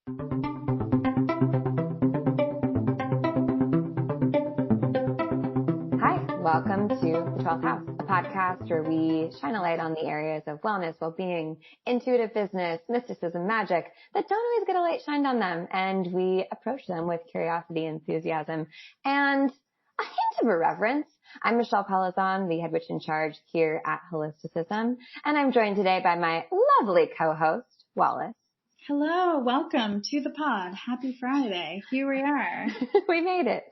Hi, welcome to The 12th House, a podcast where we shine a light on the areas of wellness, well-being, intuitive business, mysticism, magic that don't always get a light shined on them. And we approach them with curiosity, enthusiasm, and a hint of irreverence. I'm Michelle Pelizon, the head witch in charge here at Holisticism, and I'm joined today by my lovely co-host, Wallace. Hello, welcome to the pod. Happy Friday. Here we are. We made it.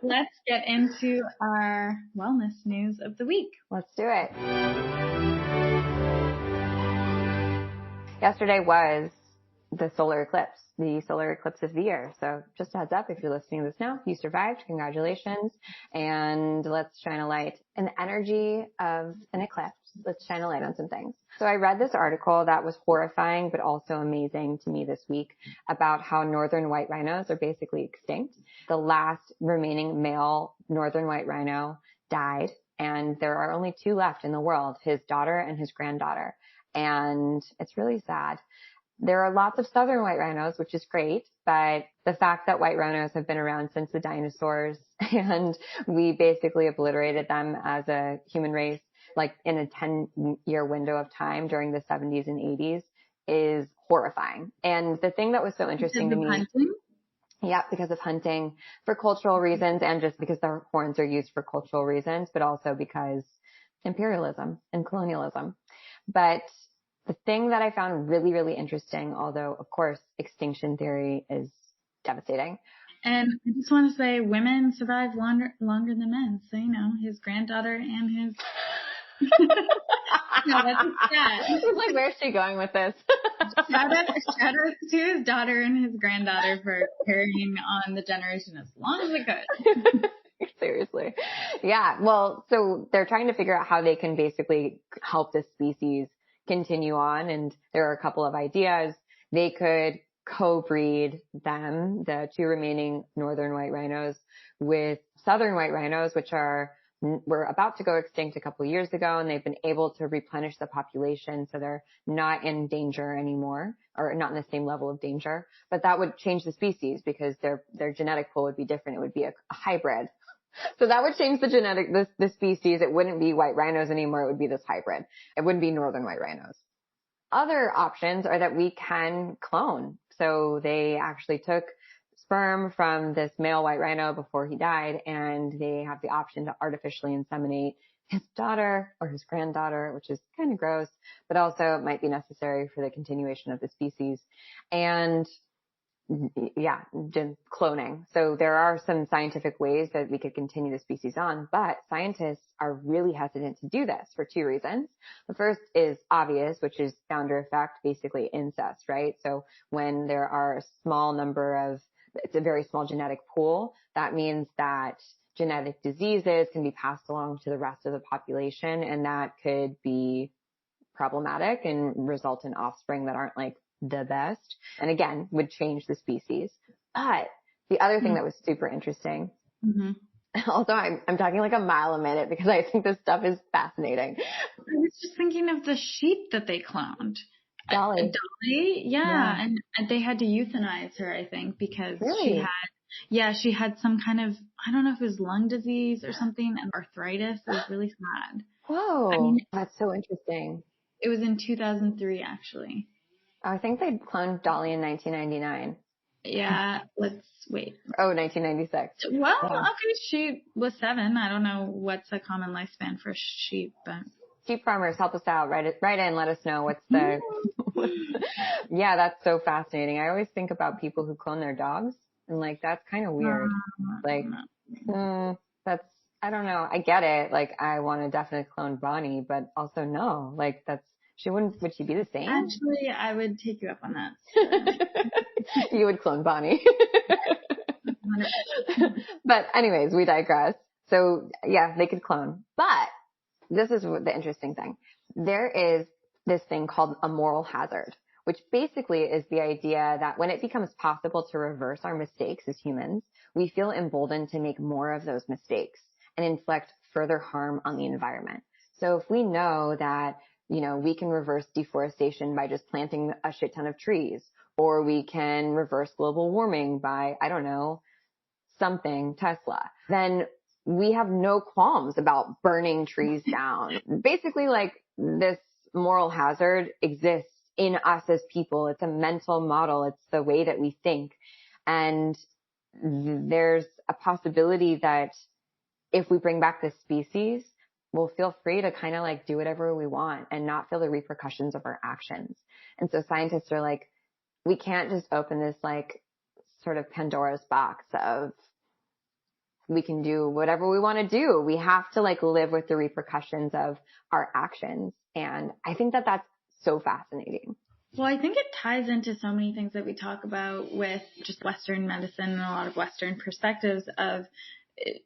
Let's get into our wellness news of the week. Let's do it. Yesterday was the solar eclipse of the year. So just a heads up, if you're listening to this now, you survived. Congratulations. And let's shine a light in the energy of an eclipse. Let's shine a light on some things. So I read this article that was horrifying, but also amazing to me this week about how northern white rhinos are basically extinct. The last remaining male northern white rhino died, and there are only two left in the world, his daughter and his granddaughter. And it's really sad. There are lots of southern white rhinos, which is great, but the fact that white rhinos have been around since the dinosaurs and we basically obliterated them as a human race, like in a 10-year window of time during the 70s and 80s, is horrifying. And the thing that was so interesting to me, hunting? Yeah, because of hunting, for cultural reasons, and just because their horns are used for cultural reasons, but also because imperialism and colonialism. But the thing that I found really, really interesting, although of course extinction theory is devastating. And I just want to say women survive longer than men. So, his granddaughter and his... No, that's sad. Like, where's she going with this? Shout out to his daughter and his granddaughter for carrying on the generation as long as they could. Seriously. Yeah. Well, so they're trying to figure out how they can basically help this species continue on. And there are a couple of ideas. They could co-breed them, the two remaining northern white rhinos, with southern white rhinos, which were about to go extinct a couple of years ago, and they've been able to replenish the population, so they're not in danger anymore, or not in the same level of danger. But that would change the species because their genetic pool would be different. It would be a hybrid. So that would change the species. It wouldn't be white rhinos anymore. It would be this hybrid. It wouldn't be northern white rhinos. Other options are that we can clone. So they actually took sperm from this male white rhino before he died, and they have the option to artificially inseminate his daughter or his granddaughter, which is kind of gross, but also might be necessary for the continuation of the species. And yeah, cloning. So there are some scientific ways that we could continue the species on, but scientists are really hesitant to do this for two reasons. The first is obvious, which is founder effect, basically incest, right? So when there are it's a very small genetic pool, that means that genetic diseases can be passed along to the rest of the population, and that could be problematic and result in offspring that aren't like the best, and again, would change the species. But the other thing that was super interesting, also I'm talking like a mile a minute because I think this stuff is fascinating. I was just thinking of the sheep that they cloned. Dolly? Yeah. And they had to euthanize her, I think, because she had some kind of, I don't know if it was lung disease or something, and arthritis. It was really sad. Whoa, that's so interesting. It was in 2003, actually. I think they cloned Dolly in 1999. Yeah, let's wait. Oh, 1996. Well, okay, she was 7. I don't know what's a common lifespan for sheep, but... Sheep farmers, help us out. Write in, let us know what's the... Yeah, that's so fascinating. I always think about people who clone their dogs, and like, that's kind of weird. That's, I don't know. I get it. Like, I want to definitely clone Bonnie, but also no, like would she be the same? Actually, I would take you up on that. You would clone Bonnie. But anyways, we digress. So yeah, they could clone. But this is the interesting thing. There is this thing called a moral hazard, which basically is the idea that when it becomes possible to reverse our mistakes as humans, we feel emboldened to make more of those mistakes and inflict further harm on the environment. So if we know that, we can reverse deforestation by just planting a shit ton of trees, or we can reverse global warming by, I don't know, something Tesla, then we have no qualms about burning trees down. Basically, like, this moral hazard exists in us as people. It's a mental model. It's the way that we think. And there's a possibility that if we bring back this species, we'll feel free to kind of like do whatever we want and not feel the repercussions of our actions. And so scientists are like, we can't just open this like sort of Pandora's box of we can do whatever we want to do. We have to like live with the repercussions of our actions. And I think that that's so fascinating. Well, I think it ties into so many things that we talk about with just Western medicine and a lot of Western perspectives of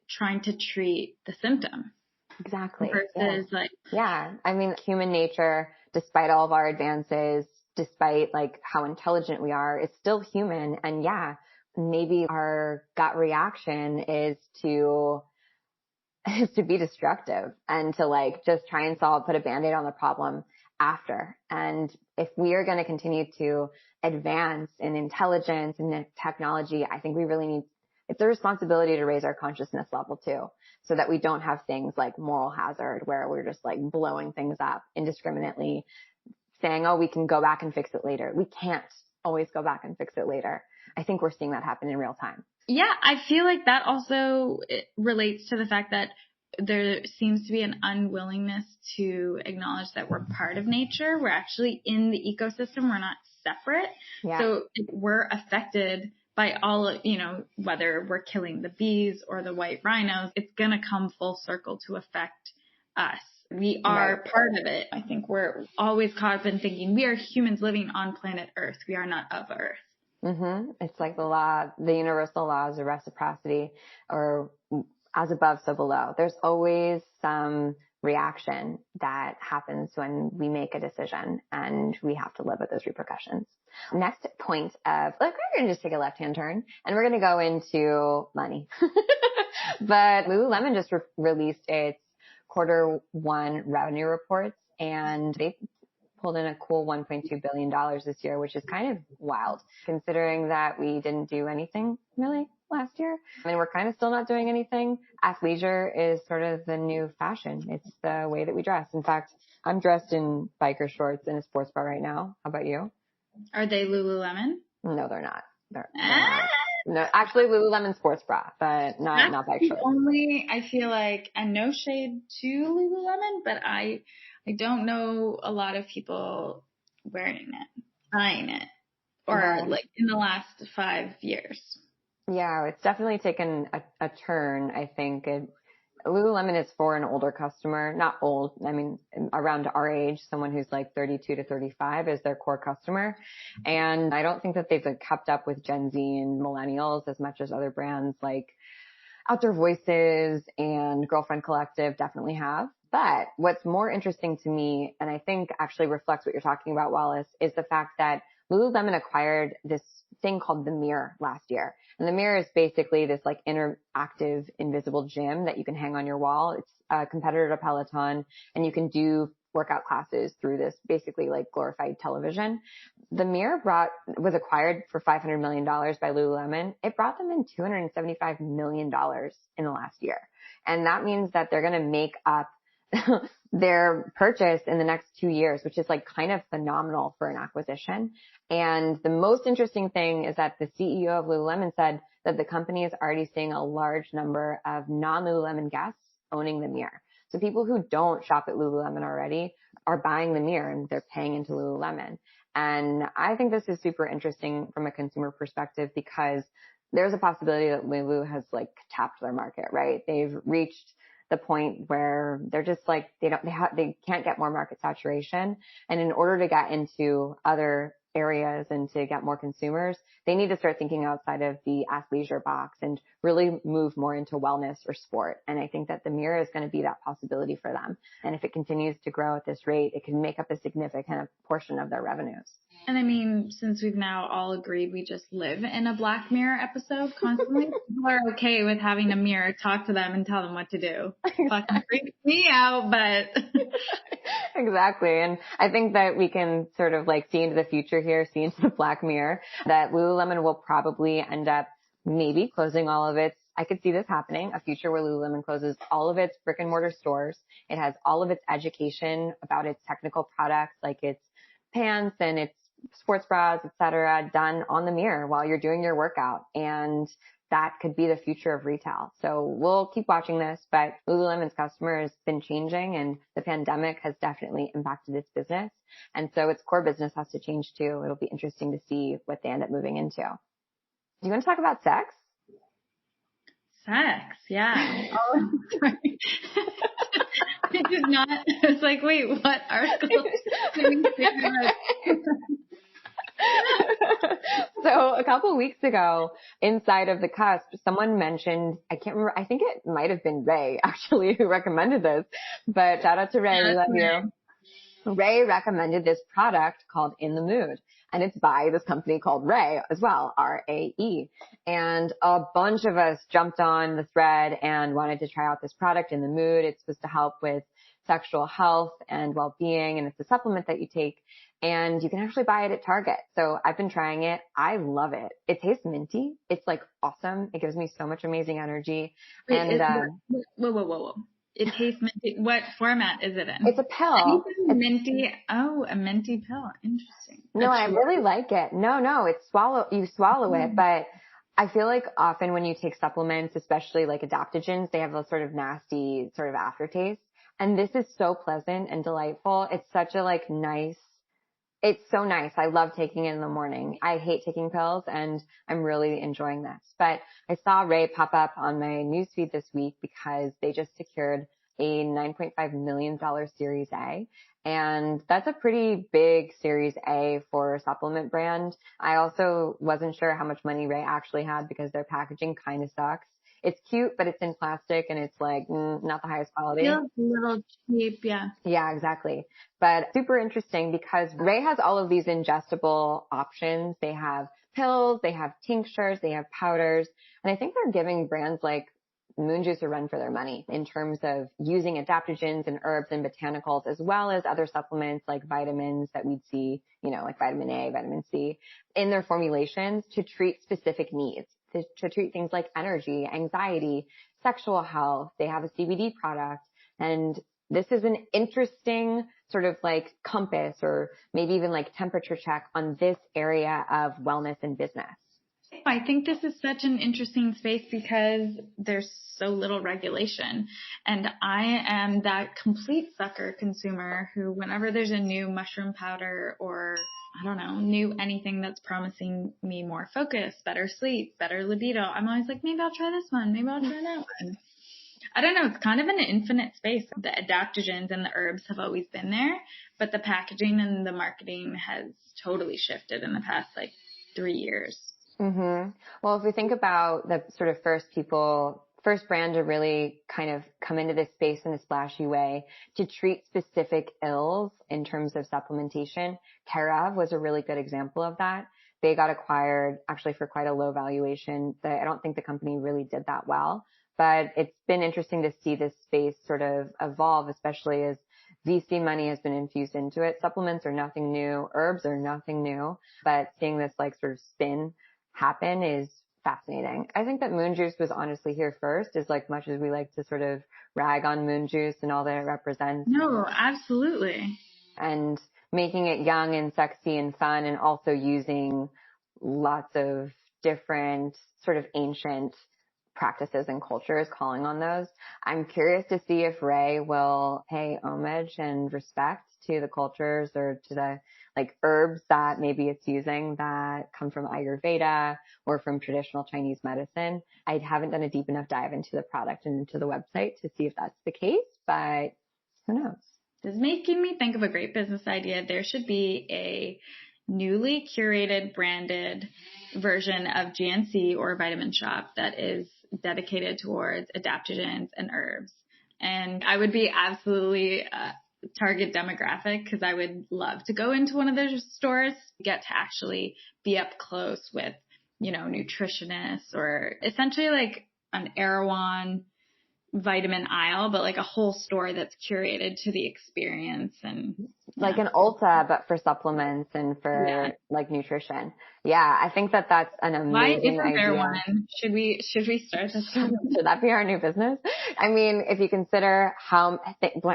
trying to treat the symptom. Exactly. Versus I mean, human nature, despite all of our advances, despite like how intelligent we are, is still human. And maybe our gut reaction is to be destructive and to like just try and put a Band-Aid on the problem after. And if we are going to continue to advance in intelligence and technology, I think we really it's a responsibility to raise our consciousness level too, so that we don't have things like moral hazard where we're just like blowing things up indiscriminately, saying, oh, we can go back and fix it later. We can't always go back and fix it later. I think we're seeing that happen in real time. Yeah, I feel like that also relates to the fact that there seems to be an unwillingness to acknowledge that we're part of nature. We're actually in the ecosystem. We're not separate. Yeah. So if we're affected by all, whether we're killing the bees or the white rhinos, it's going to come full circle to affect us. We are part of it. I think we're always caught up in thinking we are humans living on planet Earth. We are not of Earth. Mm-hmm. It's like the universal laws of reciprocity, or as above, so below. There's always some reaction that happens when we make a decision, and we have to live with those repercussions. Next point we're going to just take a left-hand turn, and we're going to go into money. But Lululemon just released its Q1 revenue reports, and they pulled in a cool $1.2 billion this year, which is kind of wild considering that we didn't do anything really last year. I mean, we're kind of still not doing anything. Athleisure is sort of the new fashion. It's the way that we dress. In fact, I'm dressed in biker shorts and a sports bra right now. How about you? Are they Lululemon? No, they're not. They're not. No, actually Lululemon sports bra, but not bike shorts. Only, I feel like, and no shade to Lululemon, but I don't know a lot of people wearing it, buying it, or like in the last 5 years. Yeah, it's definitely taken a turn, I think. Lululemon is for an older customer, not old, I mean, around our age, someone who's like 32 to 35 is their core customer. And I don't think that they've kept up with Gen Z and millennials as much as other brands like Outdoor Voices and Girlfriend Collective definitely have. But what's more interesting to me, and I think actually reflects what you're talking about, Wallace, is the fact that Lululemon acquired this thing called the Mirror last year. And the Mirror is basically this like interactive invisible gym that you can hang on your wall. It's a competitor to Peloton, and you can do workout classes through this basically like glorified television. The Mirror was acquired for $500 million by Lululemon. It brought them in $275 million in the last year. And that means that they're going to make up their purchase in the next 2 years, which is like kind of phenomenal for an acquisition. And the most interesting thing is that the CEO of Lululemon said that the company is already seeing a large number of non-Lululemon guests owning the Mirror. So people who don't shop at Lululemon already are buying the Mirror and they're paying into Lululemon. And I think this is super interesting from a consumer perspective because there's a possibility that Lulu has like tapped their market, right? They've reached the point where they're just like, they can't get more market saturation. And in order to get into other areas and to get more consumers, they need to start thinking outside of the athleisure box and really move more into wellness or sport. And I think that the Mirror is going to be that possibility for them. And if it continues to grow at this rate, it can make up a significant portion of their revenues. And I mean, since we've now all agreed we just live in a Black Mirror episode constantly, people are okay with having a mirror talk to them and tell them what to do. Fucking freaks me out, but. Exactly. And I think that we can sort of like see into the future here, see into the Black Mirror, that Lululemon will probably end up maybe closing all of its, I could see this happening, a future where Lululemon closes all of its brick and mortar stores. It has all of its education about its technical products, like its pants and its sports bras, et cetera, done on the mirror while you're doing your workout. And that could be the future of retail. So we'll keep watching this, but Lululemon's customer has been changing and the pandemic has definitely impacted its business. And so its core business has to change too. It'll be interesting to see what they end up moving into. Do you want to talk about sex? Sex, yeah. Oh, sorry. I did not. I was like, wait, what article? So a couple of weeks ago, inside of the Cusp, someone mentioned, I can't remember, I think it might have been Rae actually who recommended this, but shout out to Rae, we love you. Rae recommended this product called In the Mood, and it's by this company called Rae as well, R-A-E. And a bunch of us jumped on the thread and wanted to try out this product, In the Mood. It's supposed to help with sexual health and well-being, and it's a supplement that you take, and you can actually buy it at Target. So I've been trying it. I love it. It tastes minty. It's like awesome. It gives me so much amazing energy. Wait, And whoa. It tastes minty. What format is it in? It's a pill. Minty. Oh, a minty pill. Interesting. No, I really like it. No, you swallow it, but I feel like often when you take supplements, especially like adaptogens, they have a sort of nasty sort of aftertaste. And this is so pleasant and delightful. It's such a like nice, it's so nice. I love taking it in the morning. I hate taking pills and I'm really enjoying this. But I saw Rae pop up on my newsfeed this week because they just secured a $9.5 million Series A. And that's a pretty big Series A for a supplement brand. I also wasn't sure how much money Rae actually had because their packaging kind of sucks. It's cute, but it's in plastic and it's like not the highest quality. Feels a little cheap, yeah. Yeah, exactly. But super interesting because Rae has all of these ingestible options. They have pills, they have tinctures, they have powders. And I think they're giving brands like Moon Juice a run for their money in terms of using adaptogens and herbs and botanicals, as well as other supplements like vitamins that we'd see, like vitamin A, vitamin C in their formulations to treat specific needs. To treat things like energy, anxiety, sexual health. They have a CBD product. And this is an interesting sort of like compass or maybe even like temperature check on this area of wellness and business. I think this is such an interesting space because there's so little regulation. And I am that complete sucker consumer who, whenever there's a new mushroom powder or I don't know, new anything that's promising me more focus, better sleep, better libido, I'm always like, maybe I'll try this one. Maybe I'll try that one. I don't know. It's kind of an infinite space. The adaptogens and the herbs have always been there, but the packaging and the marketing has totally shifted in the past 3 years. Mm-hmm. Well, if we think about the sort of first brand to really kind of come into this space in a splashy way to treat specific ills in terms of supplementation, Care of was a really good example of that. They got acquired actually for quite a low valuation. I don't think the company really did that well, but it's been interesting to see this space sort of evolve, especially as VC money has been infused into it. Supplements are nothing new. Herbs are nothing new, but seeing this sort of spin happen is fascinating. I think that Moon Juice was honestly here first, as much as we like to sort of rag on Moon Juice and all that it represents. No, absolutely. And making it young and sexy and fun, and also using lots of different sort of ancient practices and cultures, calling on those. I'm curious to see if Rae will pay homage and respect to the cultures or to the herbs that maybe it's using that come from Ayurveda or from traditional Chinese medicine. I haven't done a deep enough dive into the product and into the website to see if that's the case, but who knows? This is making me think of a great business idea. There should be a newly curated, branded version of GNC or Vitamin Shop that is dedicated towards adaptogens and herbs. And I would be absolutely target demographic, because I would love to go into one of those stores, get to actually be up close with, nutritionists, or essentially like an Erewhon vitamin aisle, but like a whole store that's curated to the experience, and like an Ulta, but for supplements and for like nutrition. Yeah. I think that that's an amazing idea. Erewhon? Should we start this? Should that be our new business? I mean, if you consider how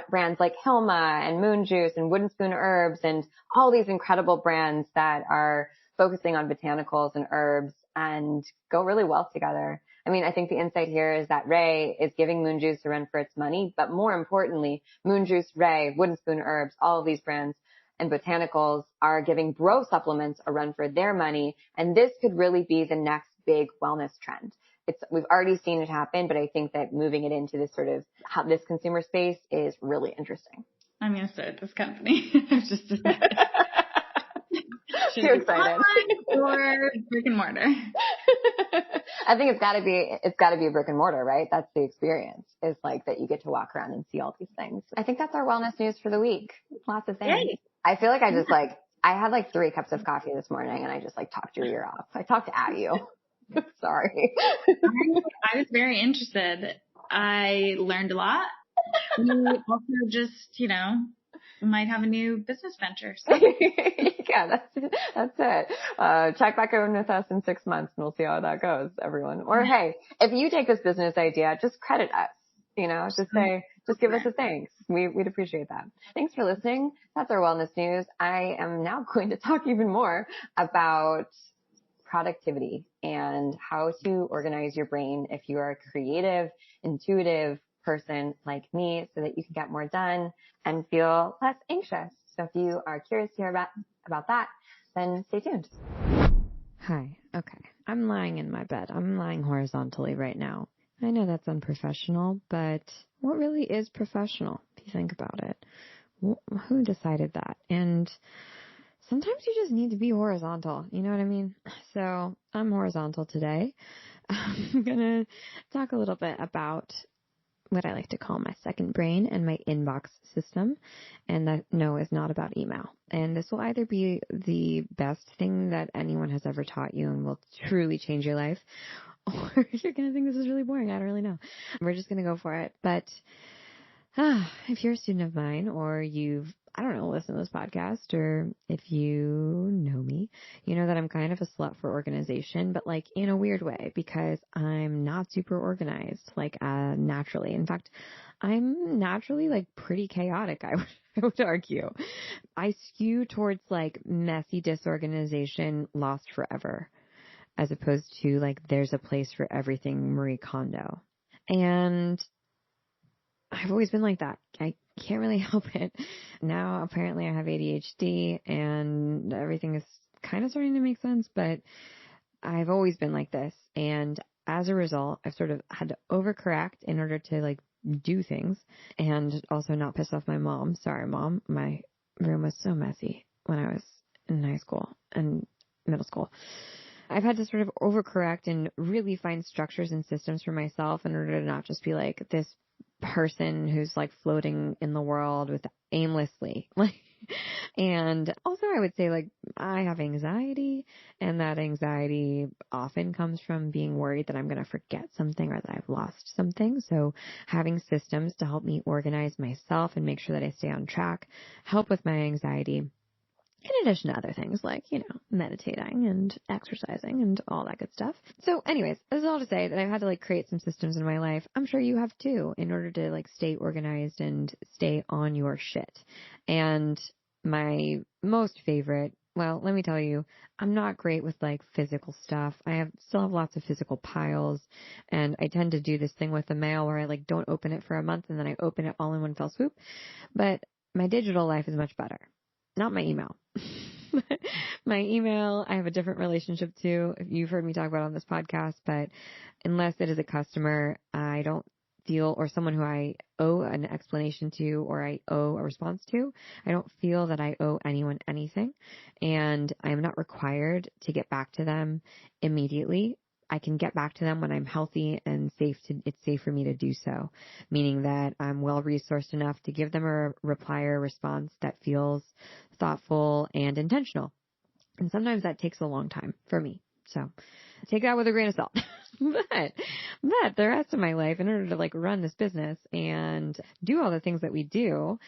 brands like Hilma and Moon Juice and Wooden Spoon Herbs and all these incredible brands that are focusing on botanicals and herbs and go really well together. I mean, I think the insight here is that Rae is giving Moon Juice a run for its money, but more importantly, Moon Juice, Rae, Wooden Spoon Herbs, all of these brands and botanicals are giving bro supplements a run for their money. And this could really be the next big wellness trend. We've already seen it happen, but I think that moving it into this sort of this consumer space is really interesting. I'm going to start this company. Just too excited. Or brick and mortar. I think it's gotta be a brick and mortar, right? That's the experience, is like that you get to walk around and see all these things. I think that's our wellness news for the week. Lots of things. Yay. I feel like I had like 3 cups of coffee this morning and I just like talked your ear off. I talked at you. Sorry. I was very interested. I learned a lot. We also just, might have a new business venture. So. Yeah, that's it. Check back in with us in 6 months and we'll see how that goes, everyone. Or hey, if you take this business idea, just credit us, just give us a thanks. We'd appreciate that. Thanks for listening. That's our wellness news. I am now going to talk even more about productivity and how to organize your brain if you are a creative, intuitive person like me, so that you can get more done and feel less anxious. So if you are curious to hear about that, then stay tuned. Hi. Okay. I'm lying in my bed. I'm lying horizontally right now. I know that's unprofessional, but what really is professional if you think about it? Who decided that? And sometimes you just need to be horizontal. You know what I mean? So I'm horizontal today. I'm going to talk a little bit about what I like to call my second brain and my inbox system. And that is not about email. And this will either be the best thing that anyone has ever taught you and will truly change your life, or you're going to think this is really boring. I don't really know. We're just going to go for it. But if you're a student of mine, or you've, listened to this podcast, or if you know me, you know that I'm kind of a slut for organization, but like in a weird way, because I'm not super organized, like naturally. In fact, I'm naturally like pretty chaotic, I would argue. I skew towards like messy disorganization, lost forever, as opposed to like there's a place for everything, Marie Kondo. And I've always been like that. I can't really help it. Now, apparently I have ADHD and everything is kind of starting to make sense, but I've always been like this. And as a result, I've sort of had to overcorrect in order to like do things and also not piss off my mom. Sorry, Mom. My room was so messy when I was in high school and middle school. I've had to sort of overcorrect and really find structures and systems for myself in order to not just be like this person who's like floating in the world with aimlessly. And also I would say like I have anxiety, and that anxiety often comes from being worried that I'm going to forget something or that I've lost something. So having systems to help me organize myself and make sure that I stay on track help with my anxiety. In addition to other things like, meditating and exercising and all that good stuff. So anyways, this is all to say that I've had to like create some systems in my life. I'm sure you have too, in order to like stay organized and stay on your shit. And my most favorite, well, let me tell you, I'm not great with like physical stuff. Still have lots of physical piles, and I tend to do this thing with the mail where I like don't open it for a month and then I open it all in one fell swoop. But my digital life is much better. Not my email. My email, I have a different relationship to. You've heard me talk about it on this podcast, but unless it is a customer, I don't feel, or someone who I owe an explanation to, or I owe a response to, I don't feel that I owe anyone anything. And I am not required to get back to them immediately. I can get back to them when I'm healthy and it's safe for me to do so, meaning that I'm well resourced enough to give them a reply or response that feels thoughtful and intentional. And sometimes that takes a long time for me. So take that with a grain of salt. but the rest of my life, in order to like run this business and do all the things that we do,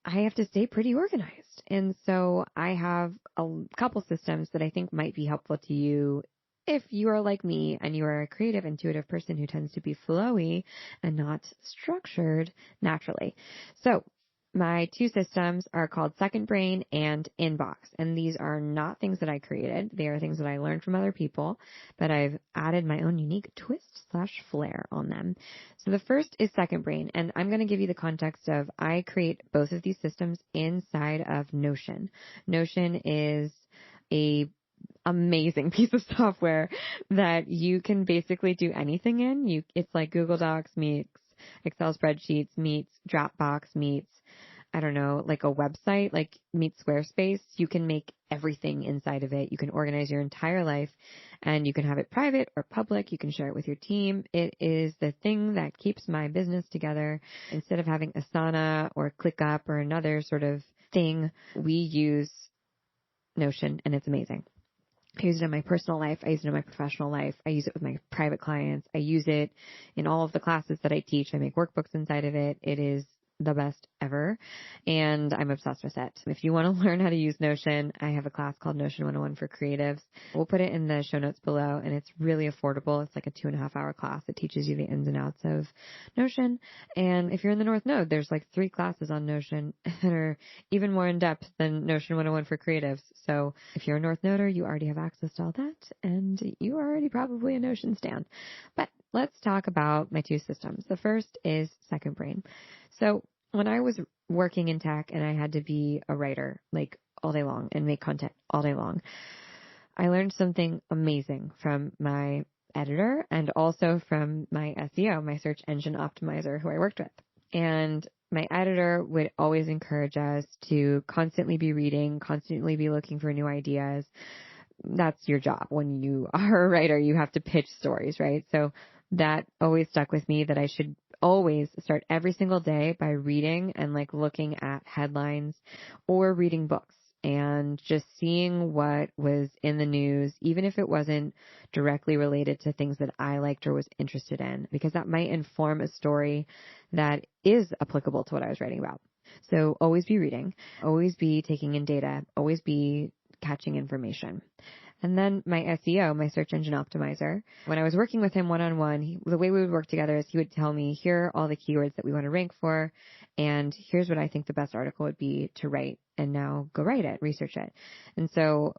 I have to stay pretty organized. And so I have a couple systems that I think might be helpful to you if you are like me and you are a creative, intuitive person who tends to be flowy and not structured naturally. So my two systems are called Second Brain and Inbox. And these are not things that I created. They are things that I learned from other people, but I've added my own unique twist/flair on them. So the first is Second Brain. And I'm going to give you the context of I create both of these systems inside of Notion. Notion is a amazing piece of software that you can basically do anything in. It's like Google Docs meets Excel spreadsheets meets Dropbox meets, I don't know, like a website, like meets Squarespace. You can make everything inside of it. You can organize your entire life and you can have it private or public. You can share it with your team. It is the thing that keeps my business together. Instead of having Asana or ClickUp or another sort of thing, we use Notion and it's amazing. I use it in my personal life. I use it in my professional life. I use it with my private clients. I use it in all of the classes that I teach. I make workbooks inside of it. It is the best ever, and I'm obsessed with it. If you want to learn how to use Notion, I have a class called Notion 101 for Creatives. We'll put it in the show notes below, and it's really affordable. It's like a 2.5-hour class that teaches you the ins and outs of Notion. And if you're in the North Node, there's like 3 classes on Notion that are even more in depth than Notion 101 for Creatives. So if you're a North Noder, you already have access to all that, and you are already probably a Notion stan. But let's talk about my two systems. The first is Second Brain. So when I was working in tech and I had to be a writer like all day long and make content all day long, I learned something amazing from my editor and also from my SEO, my search engine optimizer who I worked with. And my editor would always encourage us to constantly be reading, constantly be looking for new ideas. That's your job. When you are a writer, you have to pitch stories, right? So that always stuck with me, that I should always start every single day by reading and like looking at headlines or reading books and just seeing what was in the news, even if it wasn't directly related to things that I liked or was interested in, because that might inform a story that is applicable to what I was writing about. So always be reading, always be taking in data, always be catching information. And then my SEO, my search engine optimizer, when I was working with him one-on-one, the way we would work together is he would tell me, here are all the keywords that we want to rank for, and here's what I think the best article would be to write, and now go write it, research it. And so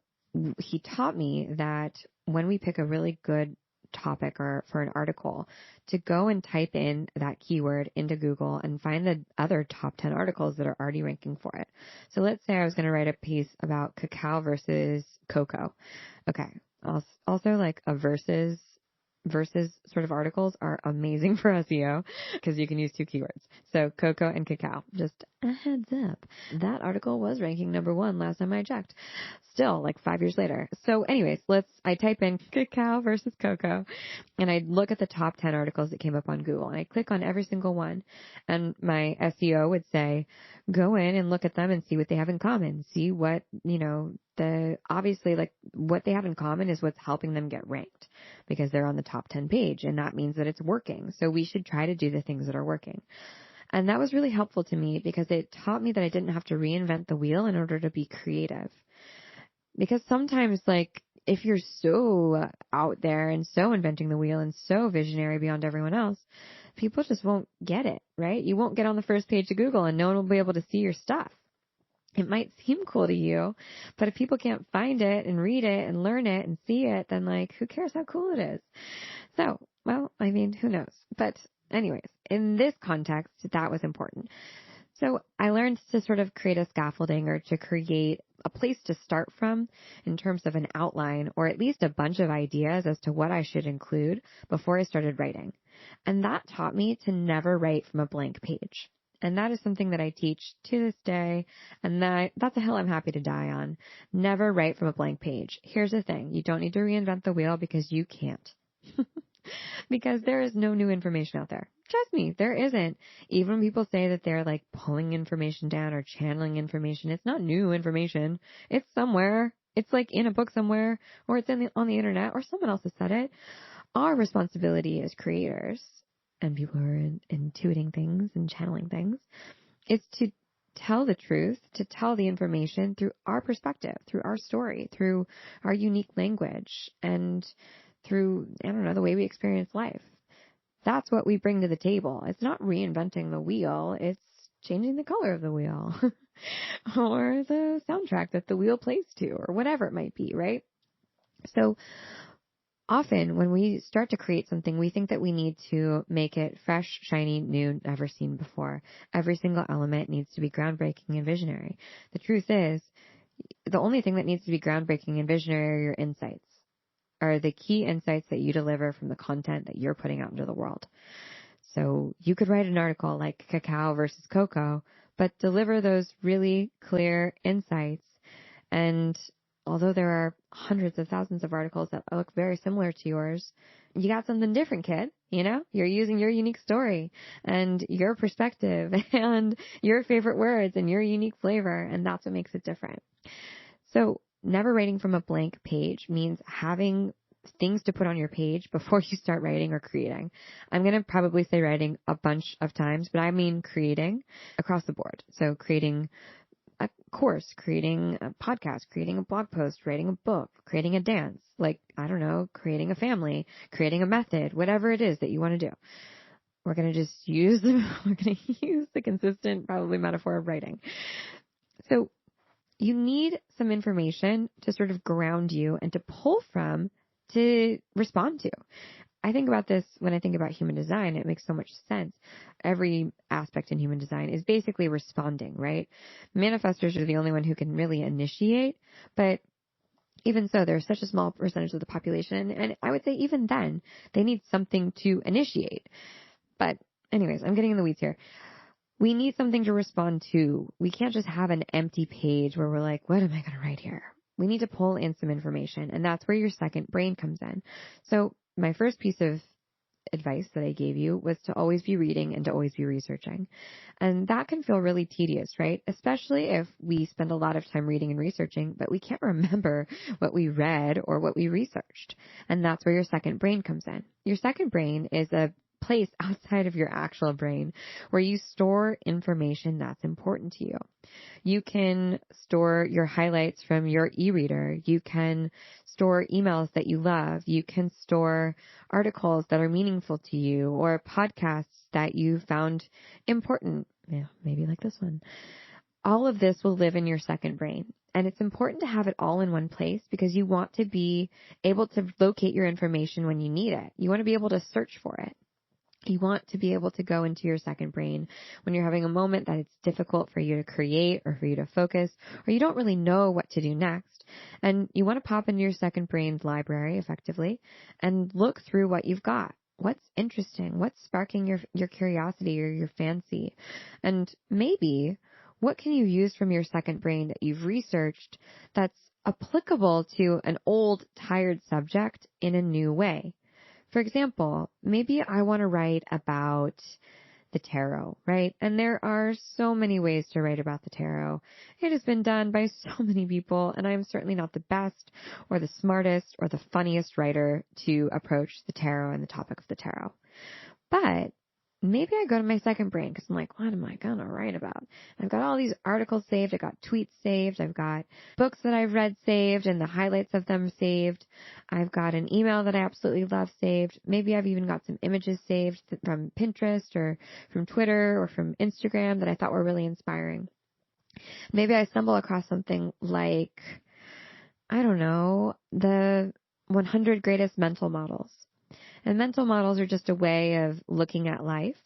he taught me that when we pick a really good topic or for an article, to go and type in that keyword into Google and find the other top 10 articles that are already ranking for it. So let's say I was going to write a piece about cacao versus cocoa. Okay. Also like a versus sort of articles are amazing for SEO because you can use 2 keywords. So cocoa and cacao. Just a heads up. That article was ranking number 1 last time I checked. Still, like 5 years later. So anyways, I type in cacao versus cocoa and I look at the top 10 articles that came up on Google and I click on every single one, and my SEO would say, go in and look at them and see what they have in common. See what, obviously like what they have in common is what's helping them get ranked because they're on the top 10 page, and that means that it's working. So we should try to do the things that are working. And that was really helpful to me because it taught me that I didn't have to reinvent the wheel in order to be creative. Because sometimes, like, if you're so out there and so inventing the wheel and so visionary beyond everyone else, people just won't get it, right? You won't get on the first page of Google and no one will be able to see your stuff. It might seem cool to you, but if people can't find it and read it and learn it and see it, then like, who cares how cool it is? So, well, I mean, who knows? But anyways, in this context, that was important. So I learned to sort of create a scaffolding or to create a place to start from in terms of an outline or at least a bunch of ideas as to what I should include before I started writing. And that taught me to never write from a blank page. And that is something that I teach to this day. And that's a hill I'm happy to die on. Never write from a blank page. Here's the thing. You don't need to reinvent the wheel because you can't. Because there is no new information out there. Trust me, there isn't. Even when people say that they're like pulling information down or channeling information, it's not new information. It's somewhere. It's like in a book somewhere, or it's on the internet, or someone else has said it. Our responsibility as creators and people who are intuiting things and channeling things is to tell the truth, to tell the information through our perspective, through our story, through our unique language, and through, the way we experience life. That's what we bring to the table. It's not reinventing the wheel. It's changing the color of the wheel or the soundtrack that the wheel plays to or whatever it might be, right? So often when we start to create something, we think that we need to make it fresh, shiny, new, never seen before. Every single element needs to be groundbreaking and visionary. The truth is, the only thing that needs to be groundbreaking and visionary are your insights, are the key insights that you deliver from the content that you're putting out into the world. So you could write an article like cacao versus cocoa, but deliver those really clear insights. And although there are hundreds of thousands of articles that look very similar to yours, you got something different, kid. You're using your unique story and your perspective and your favorite words and your unique flavor. And that's what makes it different. So never writing from a blank page means having things to put on your page before you start writing or creating. I'm going to probably say writing a bunch of times, but I mean creating across the board. So creating a course, creating a podcast, creating a blog post, writing a book, creating a dance, creating a family, creating a method, whatever it is that you want to do. We're going to just use the consistent, probably metaphor of writing. So you need some information to sort of ground you and to pull from to respond to. I think about this when I think about human design. It makes so much sense. Every aspect in human design is basically responding, right? Manifestors are the only one who can really initiate, but even so, there's such a small percentage of the population, and I would say even then, they need something to initiate. But anyways, I'm getting in the weeds here. We need something to respond to. We can't just have an empty page where we're like, what am I going to write here? We need to pull in some information, and that's where your second brain comes in. So my first piece of advice that I gave you was to always be reading and to always be researching. And that can feel really tedious, right? Especially if we spend a lot of time reading and researching, but we can't remember what we read or what we researched. And that's where your second brain comes in. Your second brain is a place outside of your actual brain where you store information that's important to you. You can store your highlights from your e-reader. You can store emails that you love. You can store articles that are meaningful to you or podcasts that you found important. Yeah, maybe like this one. All of this will live in your second brain. And it's important to have it all in one place because you want to be able to locate your information when you need it. You want to be able to search for it. You want to be able to go into your second brain when you're having a moment that it's difficult for you to create or for you to focus, or you don't really know what to do next. And you want to pop into your second brain's library effectively and look through what you've got. What's interesting? What's sparking your curiosity or your fancy? And maybe what can you use from your second brain that you've researched that's applicable to an old, tired subject in a new way? For example, maybe I want to write about the tarot, right? And there are so many ways to write about the tarot. It has been done by so many people, and I'm certainly not the best or the smartest or the funniest writer to approach the tarot and the topic of the tarot. But maybe I go to my second brain because I'm like, what am I going to write about? I've got all these articles saved. I've got tweets saved. I've got books that I've read saved and the highlights of them saved. I've got an email that I absolutely love saved. Maybe I've even got some images saved from Pinterest or from Twitter or from Instagram that I thought were really inspiring. Maybe I stumble across something like, the 100 greatest mental models. And mental models are just a way of looking at life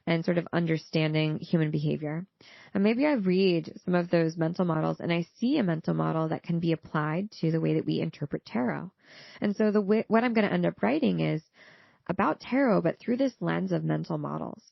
and sort of understanding human behavior. And maybe I read some of those mental models and I see a mental model that can be applied to the way that we interpret tarot. And so what I'm going to end up writing is about tarot, but through this lens of mental models.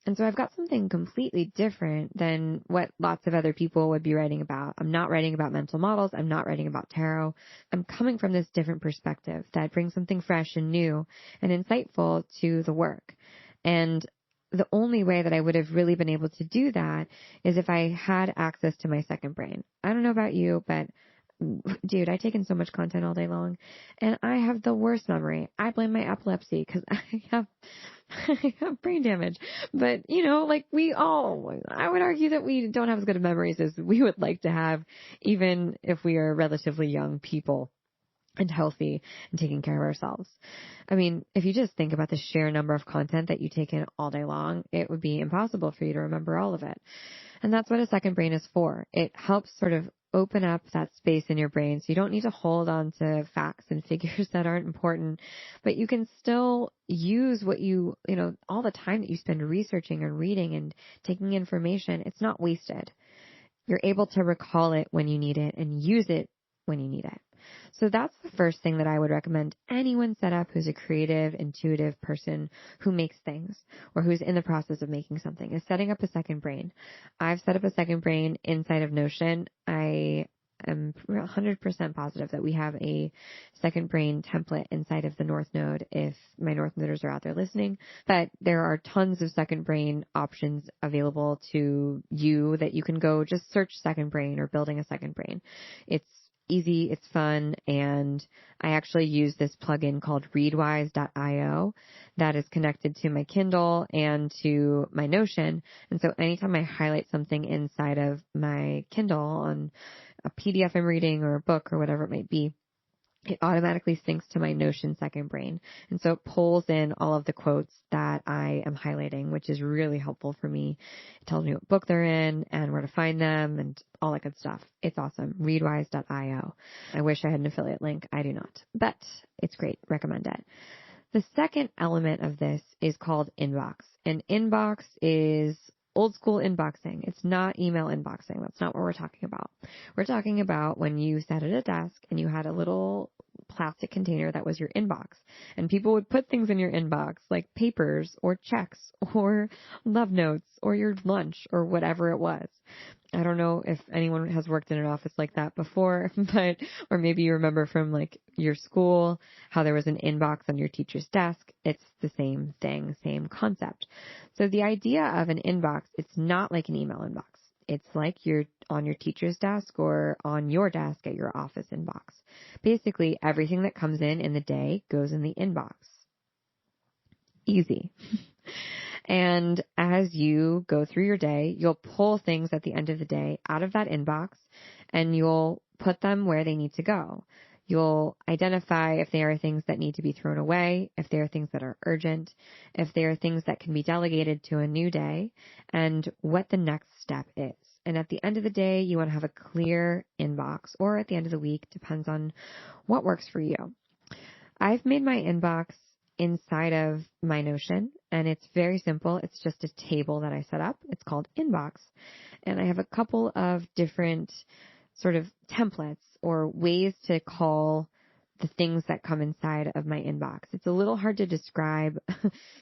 And so I've got something completely different than what lots of other people would be writing about. I'm not writing about mental models. I'm not writing about tarot. I'm coming from this different perspective that brings something fresh and new and insightful to the work. And the only way that I would have really been able to do that is if I had access to my second brain. I don't know about you, but dude, I take in so much content all day long and I have the worst memory. I blame my epilepsy because I have brain damage. But, I would argue that we don't have as good of memories as we would like to have, even if we are relatively young people and healthy and taking care of ourselves. I mean, if you just think about the sheer number of content that you take in all day long, it would be impossible for you to remember all of it. And that's what a second brain is for. It helps sort of open up that space in your brain so you don't need to hold on to facts and figures that aren't important, but you can still use what all the time that you spend researching and reading and taking information. It's not wasted. You're able to recall it when you need it and use it when you need it. So that's the first thing that I would recommend anyone set up who's a creative, intuitive person who makes things or who's in the process of making something, is setting up a second brain. I've set up a second brain inside of Notion. I am 100% positive that we have a second brain template inside of the North Node if my North Noders are out there listening. But there are tons of second brain options available to you that you can go just search second brain or building a second brain. It's easy, it's fun, and I actually use this plugin called readwise.io that is connected to my Kindle and to my Notion. And so anytime I highlight something inside of my Kindle on a PDF I'm reading or a book or whatever it might be, it automatically syncs to my Notion second brain. And so it pulls in all of the quotes that I am highlighting, which is really helpful for me. It tells me what book they're in and where to find them and all that good stuff. It's awesome. Readwise.io. I wish I had an affiliate link. I do not, but it's great. Recommend it. The second element of this is called inbox. And inbox is old school inboxing. It's not email inboxing. That's not what we're talking about. We're talking about when you sat at a desk and you had a little plastic container that was your inbox, and people would put things in your inbox like papers or checks or love notes or your lunch or whatever it was. I don't know if anyone has worked in an office like that before, but, or maybe you remember from like your school, how there was an inbox on your teacher's desk. It's the same thing, same concept. So the idea of an inbox, it's not like an email inbox. It's like you're on your teacher's desk or on your desk at your office inbox. Basically, everything that comes in the day goes in the inbox. Easy. And as you go through your day, you'll pull things at the end of the day out of that inbox and you'll put them where they need to go. You'll identify if they are things that need to be thrown away, if they are things that are urgent, if they are things that can be delegated to a new day, and what the next step is. And at the end of the day, you want to have a clear inbox, or at the end of the week, depends on what works for you. I've made my inbox inside of my Notion, and it's very simple. It's just a table that I set up. It's called Inbox, and I have a couple of different sort of templates or ways to call the things that come inside of my inbox. It's a little hard to describe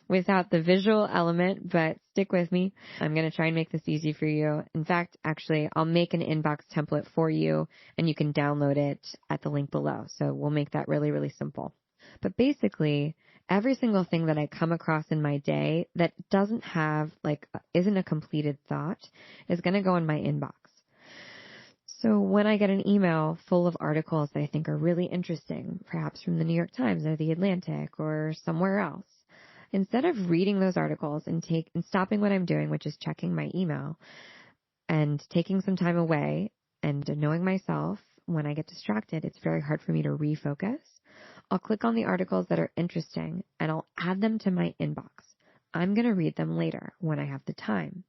without the visual element, but stick with me. I'm going to try and make this easy for you. In fact, actually, I'll make an inbox template for you, and you can download it at the link below. So we'll make that really, really simple. But basically, every single thing that I come across in my day that doesn't have, isn't a completed thought is going to go in my inbox. So when I get an email full of articles that I think are really interesting, perhaps from the New York Times or the Atlantic or somewhere else, instead of reading those articles and stopping what I'm doing, which is checking my email and taking some time away and knowing myself, when I get distracted, it's very hard for me to refocus. I'll click on the articles that are interesting and I'll add them to my inbox. I'm going to read them later when I have the time.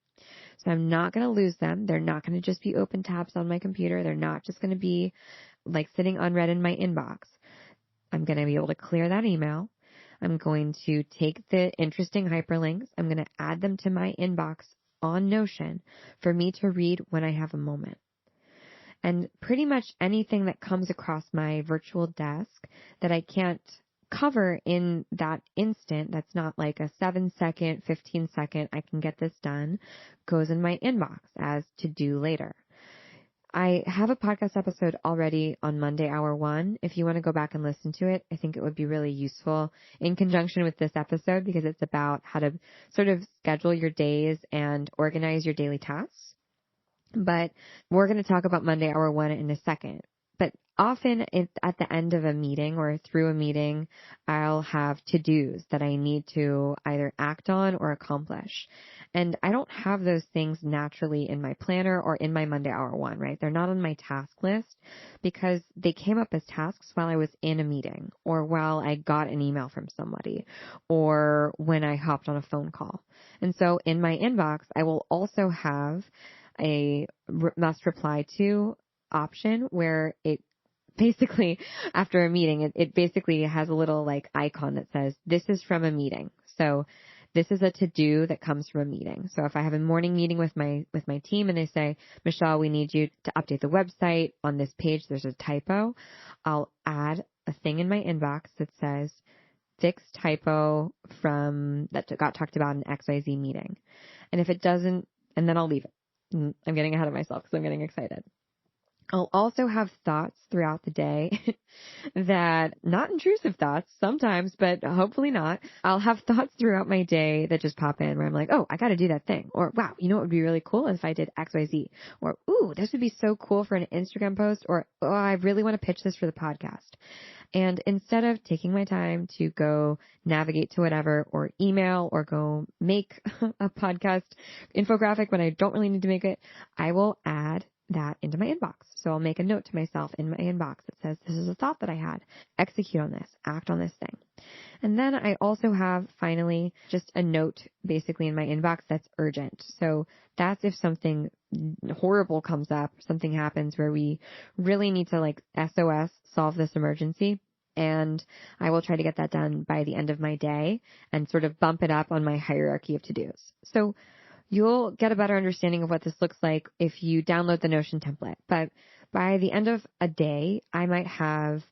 So I'm not going to lose them. They're not going to just be open tabs on my computer. They're not just going to be like sitting unread in my inbox. I'm going to be able to clear that email. I'm going to take the interesting hyperlinks. I'm going to add them to my inbox on Notion for me to read when I have a moment. And pretty much anything that comes across my virtual desk that I can't cover in that instant, that's not like a 7-second, 15-second, I can get this done, goes in my inbox as to do later. I have a podcast episode already on Monday, hour 1. If you want to go back and listen to it, I think it would be really useful in conjunction with this episode because it's about how to sort of schedule your days and organize your daily tasks. But we're going to talk about Monday, hour 1 in a second. But often at the end of a meeting or through a meeting, I'll have to-dos that I need to either act on or accomplish. And I don't have those things naturally in my planner or in my Monday, hour 1, right? They're not on my task list because they came up as tasks while I was in a meeting or while I got an email from somebody or when I hopped on a phone call. And so in my inbox, I will also have a must reply to option where it basically, after a meeting, it basically has a little like icon that says, this is from a meeting. So this is a to-do that comes from a meeting. So if I have a morning meeting with my team and they say, Michelle, we need you to update the website on this page, there's a typo, I'll add a thing in my inbox that says, fix typo from that got talked about in XYZ meeting. And if it doesn't, and then I'll leave it. I'm getting ahead of myself because I'm getting excited. I'll also have thoughts throughout the day that, not intrusive thoughts sometimes, but hopefully not. I'll have thoughts throughout my day that just pop in where I'm like, oh, I got to do that thing. Or, wow, you know what would be really cool if I did XYZ. Or, ooh, this would be so cool for an Instagram post. Or, oh, I really want to pitch this for the podcast. And instead of taking my time to go navigate to whatever or email or go make a podcast infographic when I don't really need to make it, I will add that into my inbox. So I'll make a note to myself in my inbox that says, this is a thought that I had. Execute on this. Act on this thing. And then I also have finally just a note basically in my inbox that's urgent. So that's if something horrible comes up, something happens where we really need to like SOS solve this emergency. And I will try to get that done by the end of my day and sort of bump it up on my hierarchy of to-dos. So you'll get a better understanding of what this looks like if you download the Notion template. But by the end of a day, I might have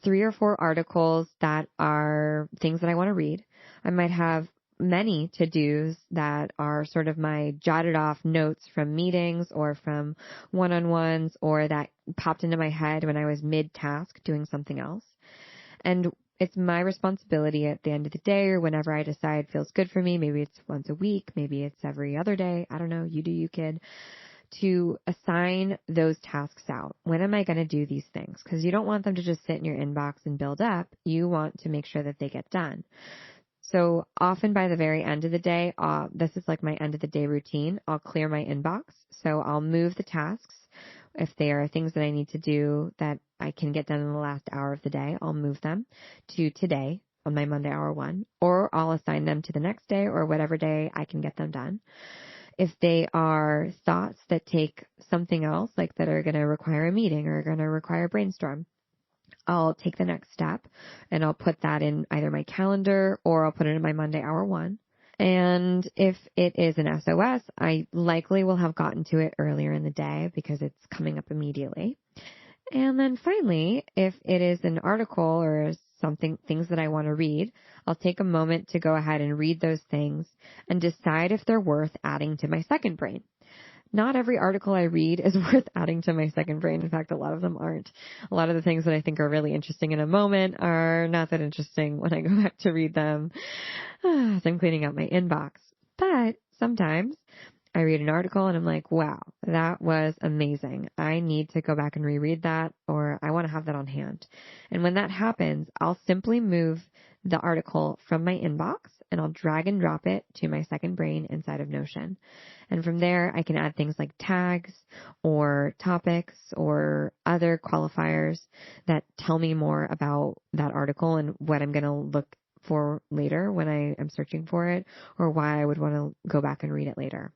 3 or 4 articles that are things that I want to read. I might have many to-dos that are sort of my jotted off notes from meetings or from one-on-ones or that popped into my head when I was mid-task doing something else. And it's my responsibility at the end of the day or whenever I decide feels good for me. Maybe it's once a week. Maybe it's every other day. I don't know. You do you, kid. To assign those tasks out. When am I going to do these things? Because you don't want them to just sit in your inbox and build up. You want to make sure that they get done. So often by the very end of the day, this is like my end of the day routine. I'll clear my inbox. So I'll move the tasks. If they are things that I need to do that I can get done in the last hour of the day, I'll move them to today on my Monday, hour 1, or I'll assign them to the next day or whatever day I can get them done. If they are thoughts that take something else, like that are going to require a meeting or going to require a brainstorm, I'll take the next step and I'll put that in either my calendar or I'll put it in my Monday, hour 1. And if it is an SOS, I likely will have gotten to it earlier in the day because it's coming up immediately. And then finally, if it is an article or things that I want to read, I'll take a moment to go ahead and read those things and decide if they're worth adding to my second brain. Not every article I read is worth adding to my second brain. In fact, a lot of them aren't. A lot of the things that I think are really interesting in a moment are not that interesting when I go back to read them as I'm cleaning out my inbox. But sometimes I read an article and I'm like, wow, that was amazing. I need to go back and reread that, or I want to have that on hand. And when that happens, I'll simply move the article from my inbox and I'll drag and drop it to my second brain inside of Notion. And from there, I can add things like tags or topics or other qualifiers that tell me more about that article and what I'm going to look for later when I am searching for it, or why I would want to go back and read it later.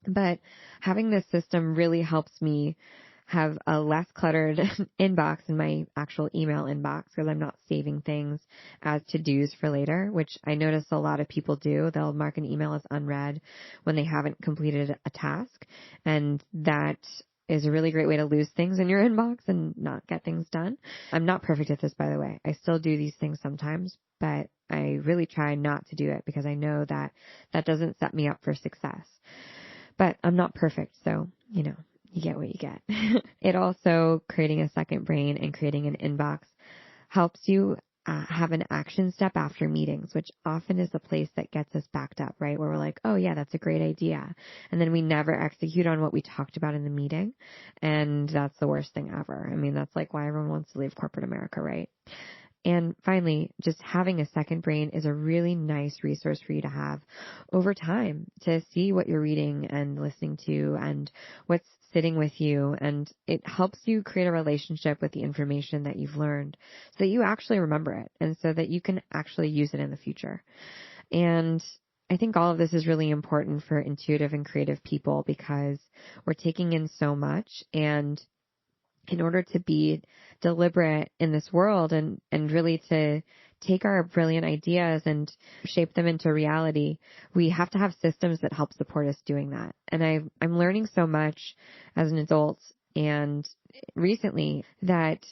But having this system really helps me have a less cluttered inbox in my actual email inbox because I'm not saving things as to-dos for later, which I notice a lot of people do. They'll mark an email as unread when they haven't completed a task. And that is a really great way to lose things in your inbox and not get things done. I'm not perfect at this, by the way. I still do these things sometimes, but I really try not to do it because I know that that doesn't set me up for success. But I'm not perfect, so, you get what you get. It also, creating a second brain and creating an inbox helps you have an action step after meetings, which often is the place that gets us backed up, right? Where we're like, oh yeah, that's a great idea. And then we never execute on what we talked about in the meeting. And that's the worst thing ever. I mean, that's like why everyone wants to leave corporate America, right? And finally, just having a second brain is a really nice resource for you to have over time to see what you're reading and listening to and what's sitting with you. And it helps you create a relationship with the information that you've learned so that you actually remember it and so that you can actually use it in the future. And I think all of this is really important for intuitive and creative people because we're taking in so much, and in order to be deliberate in this world and really to take our brilliant ideas and shape them into reality, we have to have systems that help support us doing that. And I'm learning so much as an adult and recently that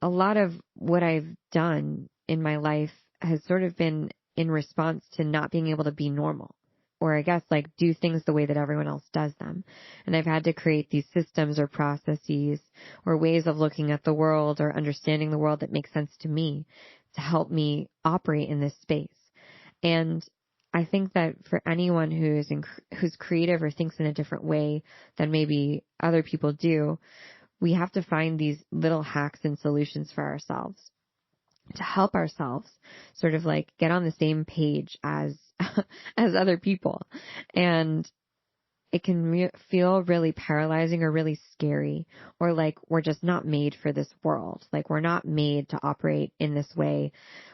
a lot of what I've done in my life has sort of been in response to not being able to be normal. Or I guess like do things the way that everyone else does them. And I've had to create these systems or processes or ways of looking at the world or understanding the world that makes sense to me to help me operate in this space. And I think that for anyone who's creative or thinks in a different way than maybe other people do, we have to find these little hacks and solutions for ourselves to help ourselves sort of like get on the same page as other people. And it can feel really paralyzing or really scary, or like we're just not made for this world. Like we're not made to operate in this way.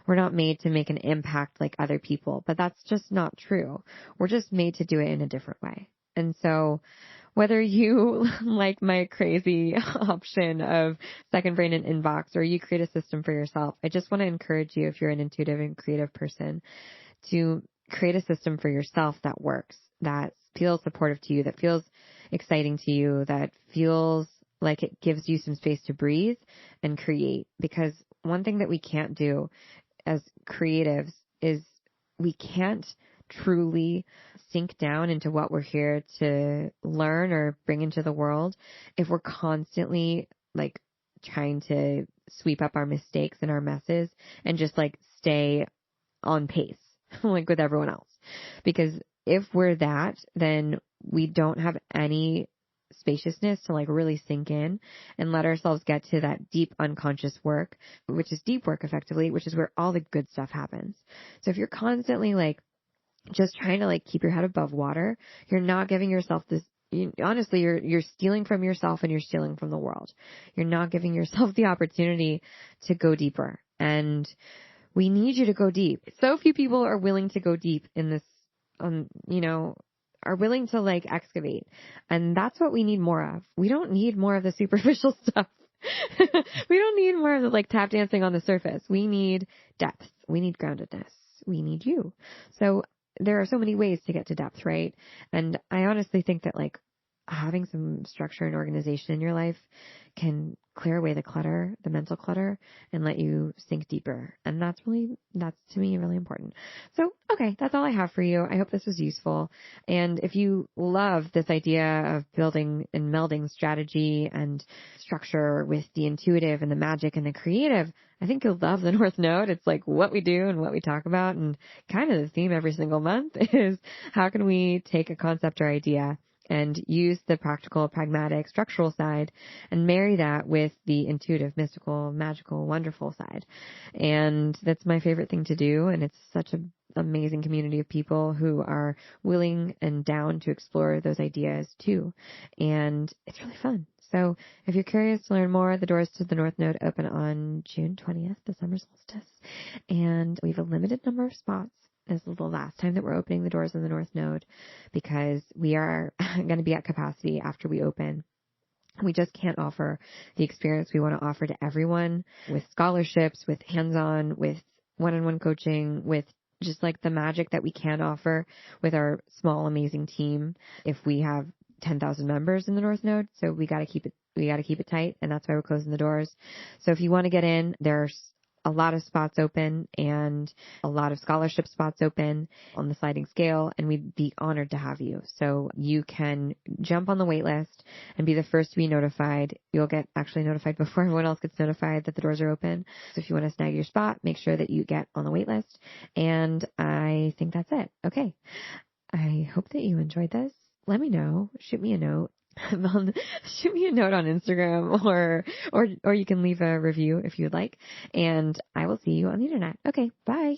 We're not made to make an impact like other people, but that's just not true. We're just made to do it in a different way. And so whether you like my crazy option of second brain and inbox, or you create a system for yourself, I just want to encourage you, if you're an intuitive and creative person, to create a system for yourself that works, that feels supportive to you, that feels exciting to you, that feels like it gives you some space to breathe and create. Because one thing that we can't do as creatives is we can't truly sink down into what we're here to learn or bring into the world if we're constantly like trying to sweep up our mistakes and our messes and just like stay on pace like with everyone else. Because if we're that, then we don't have any spaciousness to like really sink in and let ourselves get to that deep unconscious work, which is deep work effectively, which is where all the good stuff happens. So if you're constantly like just trying to like keep your head above water, you're not giving yourself this, honestly, you're stealing from yourself and you're stealing from the world. You're not giving yourself the opportunity to go deeper. And we need you to go deep. So few people are willing to go deep in this, are willing to like excavate. And that's what we need more of. We don't need more of the superficial stuff. We don't need more of the like tap dancing on the surface. We need depth. We need groundedness. We need you. So there are so many ways to get to depth, right? And I honestly think that like having some structure and organization in your life can clear away the clutter, the mental clutter, and let you sink deeper. And that's to me really important. So, okay, that's all I have for you. I hope this was useful. And if you love this idea of building and melding strategy and structure with the intuitive and the magic and the creative, I think you'll love the North Node. It's like what we do and what we talk about, and kind of the theme every single month is how can we take a concept or idea and use the practical, pragmatic, structural side and marry that with the intuitive, mystical, magical, wonderful side. And that's my favorite thing to do. And it's such an amazing community of people who are willing and down to explore those ideas too. And it's really fun. So if you're curious to learn more, the doors to the North Node open on June 20th, the summer solstice. And we have a limited number of spots. This is the last time that we're opening the doors in the North Node because we are going to be at capacity after we open. We just can't offer the experience we want to offer to everyone with scholarships, with hands-on, with one-on-one coaching, with just like the magic that we can offer with our small, amazing team if we have 10,000 members in the North Node. So we got to keep it tight. And that's why we're closing the doors. So if you want to get in, there's a lot of spots open and a lot of scholarship spots open on the sliding scale. And we'd be honored to have you. So you can jump on the wait list and be the first to be notified. You'll get actually notified before everyone else gets notified that the doors are open. So if you want to snag your spot, make sure that you get on the wait list. And I think that's it. Okay. I hope that you enjoyed this. Let me know. Shoot me a note. Shoot me a note on Instagram or you can leave a review if you would like. And I will see you on the internet. Okay. Bye.